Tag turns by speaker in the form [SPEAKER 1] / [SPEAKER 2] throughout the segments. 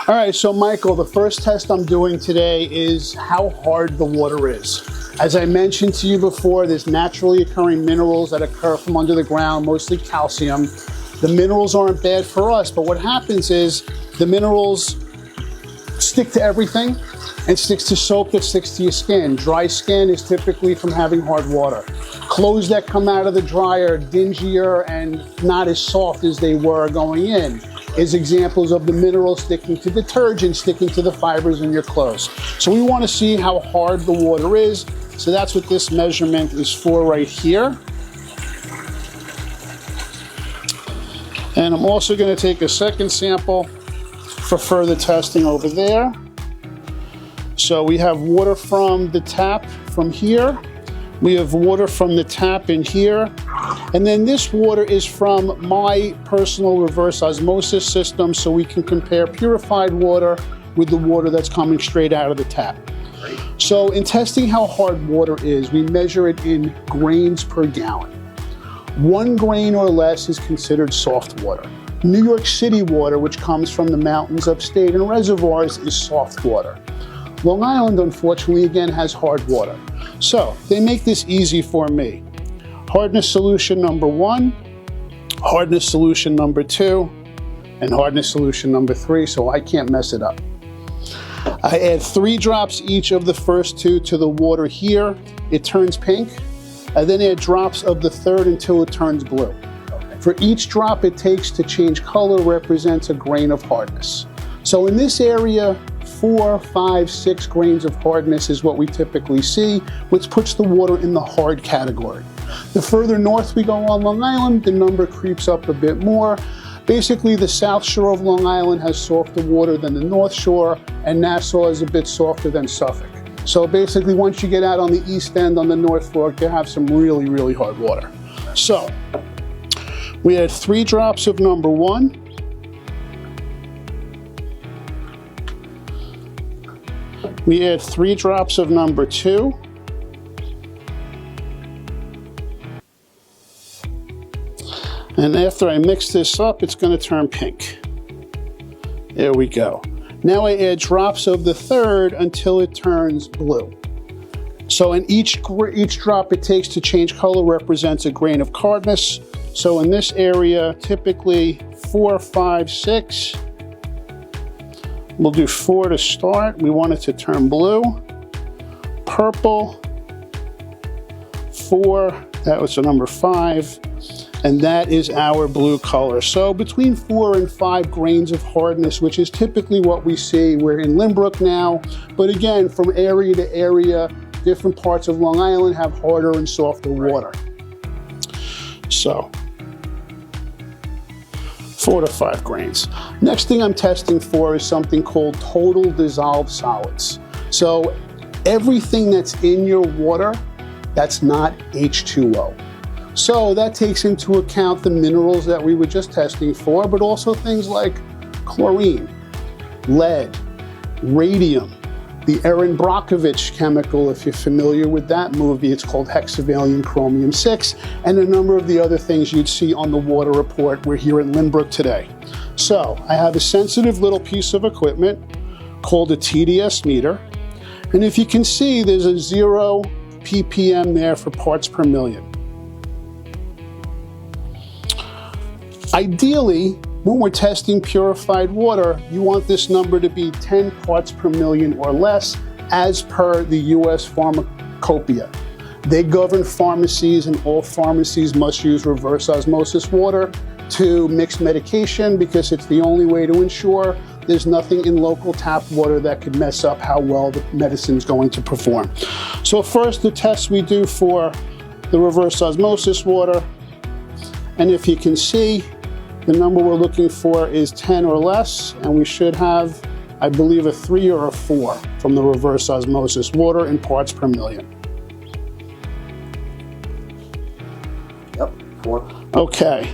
[SPEAKER 1] All right, so Michael, the first test I'm doing today is how hard the water is. As I mentioned to you before, there's naturally occurring minerals that occur from under the ground, mostly calcium. The minerals aren't bad for us, but what happens is the minerals stick to everything and sticks to soap that sticks to your skin. Dry skin is typically from having hard water. Clothes that come out of the dryer dingier and not as soft as they were going in is examples of the minerals sticking to detergent, sticking to the fibers in your clothes. So we want to see how hard the water is. So that's what this measurement is for right here. And I'm also going to take a second sample for further testing over there. So we have water from the tap from here. We have water from the tap in here. And then this water is from my personal reverse osmosis system, so we can compare purified water with the water that's coming straight out of the tap. So in testing how hard water is, we measure it in grains per gallon. 1 grain or less is considered soft water. New York City water, which comes from the mountains upstate and reservoirs, is soft water. Long Island, unfortunately, again, has hard water. So they make this easy for me. Hardness solution number 1, hardness solution number 2, and hardness solution number 3, so I can't mess it up. I add 3 drops each of the first 2 to the water here. It turns pink. I then add drops of the third until it turns blue. For each drop it takes to change color represents a grain of hardness. So in this area, 4, 5, 6 grains of hardness is what we typically see, which puts the water in the hard category. The further north we go on Long Island, the number creeps up a bit more. Basically, the south shore of Long Island has softer water than the north shore, and Nassau is a bit softer than Suffolk. So basically, once you get out on the east end, on the North Fork, you have some really, really hard water. So we add 3 drops of number 1. We add 3 drops of number 2. And after I mix this up, it's going to turn pink. There we go. Now I add drops of the third until it turns blue. So in each drop it takes to change color represents a grain of hardness. So in this area, typically 4, 5, 6. We'll do 4 to start. We want it to turn blue. Purple, 4, that was the number 5. And that is our blue color. So between 4 and 5 grains of hardness, which is typically what we see. We're in Lynbrook now, but again, from area to area, different parts of Long Island have harder and softer water. So 4 to 5 grains. Next thing I'm testing for is something called total dissolved solids. So everything that's in your water that's not H2O. So that takes into account the minerals that we were just testing for, but also things like chlorine, lead, radium, the Erin Brockovich chemical, if you're familiar with that movie, it's called hexavalent chromium 6, and a number of the other things you'd see on the water report. We're here in Lynbrook today. So I have a sensitive little piece of equipment called a TDS meter, and if you can see, there's a 0 ppm there for parts per million. Ideally, when we're testing purified water, you want this number to be 10 parts per million or less as per the US Pharmacopoeia. They govern pharmacies, and all pharmacies must use reverse osmosis water to mix medication because it's the only way to ensure there's nothing in local tap water that could mess up how well the medicine's going to perform. So first, the test we do for the reverse osmosis water, and if you can see, the number we're looking for is 10 or less, and we should have, I believe, a 3 or a 4 from the reverse osmosis water in parts per million.
[SPEAKER 2] Yep, 4.
[SPEAKER 1] Okay,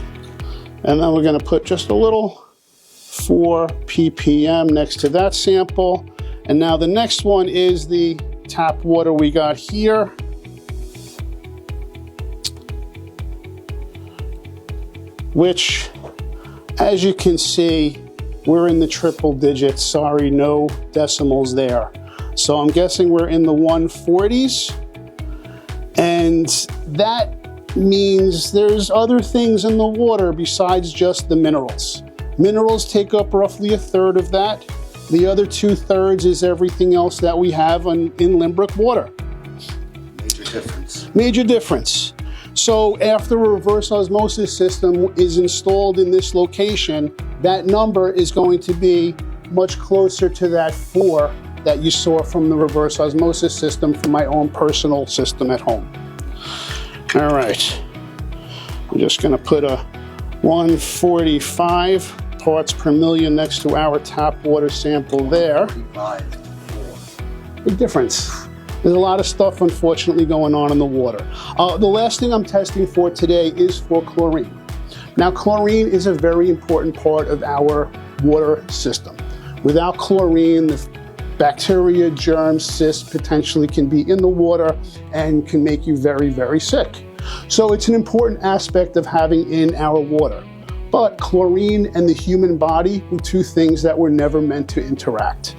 [SPEAKER 1] and then we're going to put just a little 4 ppm next to that sample. And now the next one is the tap water we got here. Which, as you can see, we're in the triple digits. Sorry, no decimals there. So I'm guessing we're in the 140s. And that means there's other things in the water besides just the minerals. Minerals take up roughly 1/3 of that. The other 2/3 is everything else that we have in Limbrick water.
[SPEAKER 2] Major difference.
[SPEAKER 1] Major difference. So after a reverse osmosis system is installed in this location, that number is going to be much closer to that 4 that you saw from the reverse osmosis system from my own personal system at home. All right, I'm just gonna put a 145 parts per million next to our tap water sample there.
[SPEAKER 2] 45.
[SPEAKER 1] Big difference. There's a lot of stuff, unfortunately, going on in the water. The last thing I'm testing for today is for chlorine. Now, chlorine is a very important part of our water system. Without chlorine, the bacteria, germs, cysts potentially can be in the water and can make you very, very sick. So it's an important aspect of having in our water. But chlorine and the human body were two things that were never meant to interact.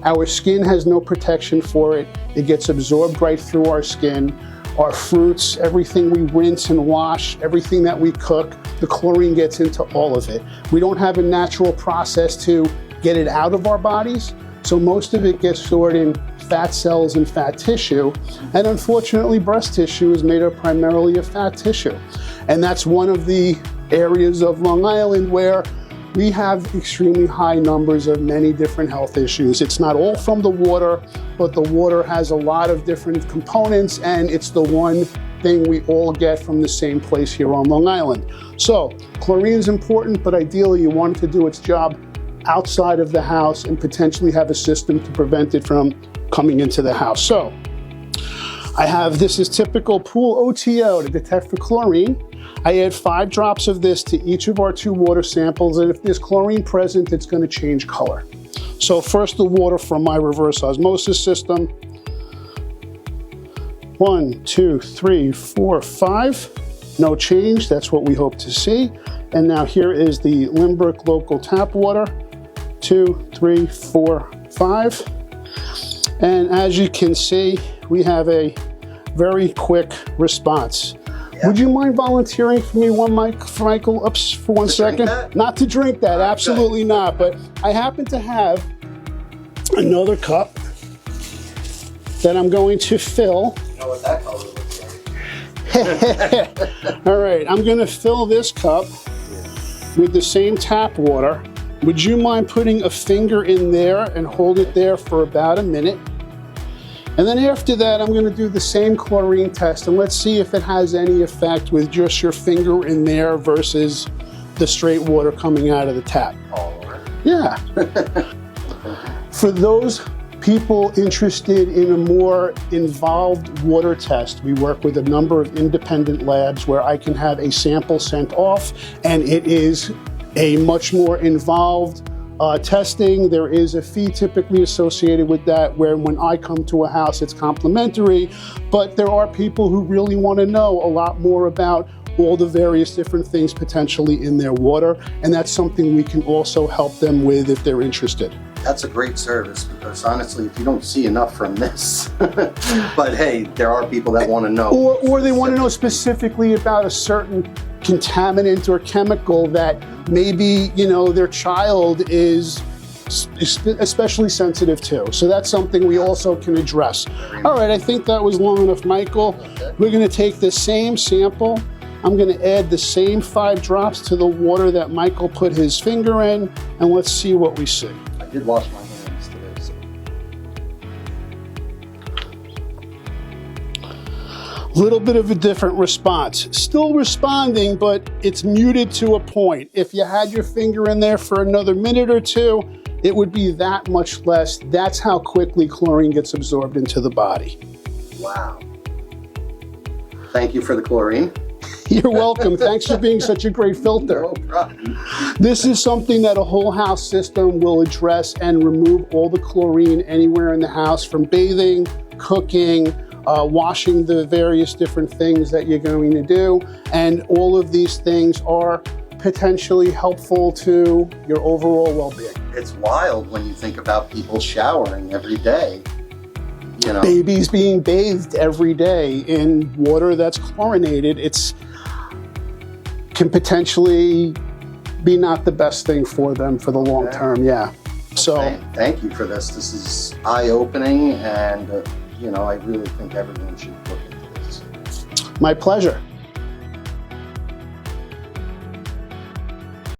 [SPEAKER 1] Our skin has no protection for it. It gets absorbed right through our skin. Our fruits, everything we rinse and wash, everything that we cook, the chlorine gets into all of it. We don't have a natural process to get it out of our bodies, so most of it gets stored in fat cells and fat tissue. And unfortunately, breast tissue is made up primarily of fat tissue. And that's one of the areas of Long Island where we have extremely high numbers of many different health issues. It's not all from the water, but the water has a lot of different components, and it's the one thing we all get from the same place here on Long Island. So chlorine is important, but ideally you want it to do its job outside of the house and potentially have a system to prevent it from coming into the house. So I have, this is typical pool OTO to detect for chlorine. I add 5 drops of this to each of our 2 water samples, and if there's chlorine present, it's going to change color. So first the water from my reverse osmosis system. 1, 2, 3, 4, 5. No change, that's what we hope to see. And now here is the Limbrick local tap water. 2, 3, 4, 5. And as you can see, we have a very quick response. Yeah. Would you mind volunteering for me one Michael, ups for 1 second? Not to drink that, absolutely not. But I happen to have another cup that I'm going to fill.
[SPEAKER 2] You know what that color looks like.
[SPEAKER 1] All right, I'm going to fill this cup with the same tap water. Would you mind putting a finger in there and hold it there for about a minute? And then after that, I'm going to do the same chlorine test, and let's see if it has any effect with just your finger in there versus the straight water coming out of the tap.
[SPEAKER 2] All right.
[SPEAKER 1] Yeah. For those people interested in a more involved water test, we work with a number of independent labs where I can have a sample sent off, and it is a much more involved testing. There is a fee typically associated with that, where when I come to a house, it's complimentary, but there are people who really want to know a lot more about all the various different things potentially in their water, and that's something we can also help them with if they're interested.
[SPEAKER 2] That's a great service, because honestly, if you don't see enough from this, but hey, there are people that want to know.
[SPEAKER 1] Or they want to know specifically about a certain contaminant or chemical that maybe, you know, their child is especially sensitive to. So that's something we also can address. All right, I think that was long enough, Michael. We're going to take the same sample. I'm going to add the same 5 drops to the water that Michael put his finger in, and let's see what we see.
[SPEAKER 2] I did wash my hands today, so.
[SPEAKER 1] Little bit of a different response. Still responding, but it's muted to a point. If you had your finger in there for another minute or 2, it would be that much less. That's how quickly chlorine gets absorbed into the body.
[SPEAKER 2] Wow. Thank you for the chlorine.
[SPEAKER 1] You're welcome. Thanks for being such a great filter.
[SPEAKER 2] No problem.
[SPEAKER 1] This is something that a whole house system will address and remove all the chlorine anywhere in the house, from bathing, cooking, washing the various different things that you're going to do. And all of these things are potentially helpful to your overall well-being.
[SPEAKER 2] It's wild when you think about people showering every day. You know,
[SPEAKER 1] Babies being bathed every day in water that's chlorinated, can potentially be not the best thing for them for the long term. Yeah. So
[SPEAKER 2] thank you for this. This is eye-opening, and you know, I really think everyone should look into this.
[SPEAKER 1] my pleasure.